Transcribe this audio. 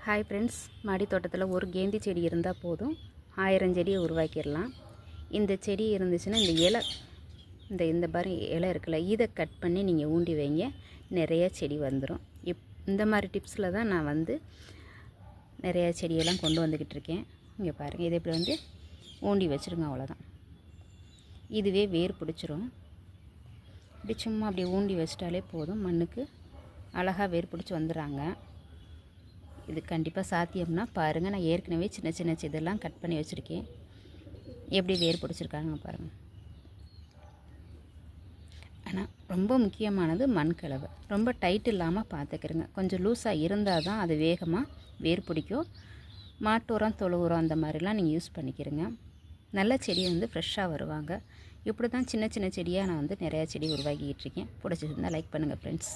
Hi friends, மாடி தோட்டத்தில் ஒரு கேந்தி செடி இருந்தால் போதும், 1000 செடியை உருவாக்கிடலாம். இந்த செடி இருந்துச்சுன்னா இந்த மாதிரி இலை இருக்குல்ல, இதை கட் பண்ணி நீங்கள் ஊண்டி வைங்க, நிறையா செடி வந்துடும். இந்த மாதிரி டிப்ஸில் தான் நான் நிறையா செடியெல்லாம் கொண்டு வந்துக்கிட்டு இருக்கேன். இங்கே பாருங்கள், இதை இப்படி ஊண்டி வச்சுருங்க, அவ்வளோதான். இதுவே வேர் பிடிச்சிரும். இப்படி சும்மா அப்படி ஊண்டி வச்சிட்டாலே போதும், மண்ணுக்கு அழகாக வேர் பிடிச்சி வந்துடுறாங்க. இது கண்டிப்பாக சாத்தியம்னா பாருங்கள். நான் ஏற்கனவே சின்ன சின்ன இதெல்லாம் கட் பண்ணி வச்சுருக்கேன். எப்படி வேர் பிடிச்சிருக்காங்க பாருங்கள். ஆனால் ரொம்ப முக்கியமானது மண் கலவை. ரொம்ப டைட் இல்லாமல் பார்த்துக்கிறேங்க. கொஞ்சம் லூஸாக இருந்தால் தான் அது வேகமாக வேர் பிடிக்கும். மாட்டு உரம், தொழு உரம் அந்த மாதிரிலாம் நீங்கள் யூஸ் பண்ணிக்கிறங்க. நல்ல செடி ஃப்ரெஷ்ஷாக வருவாங்க. இப்படி தான் சின்ன சின்ன செடியாக நான் நிறையா செடி உருவாக்கிட்டு இருக்கேன். பிடிச்சிருந்தால் லைக் பண்ணுங்கள் ஃப்ரெண்ட்ஸ்.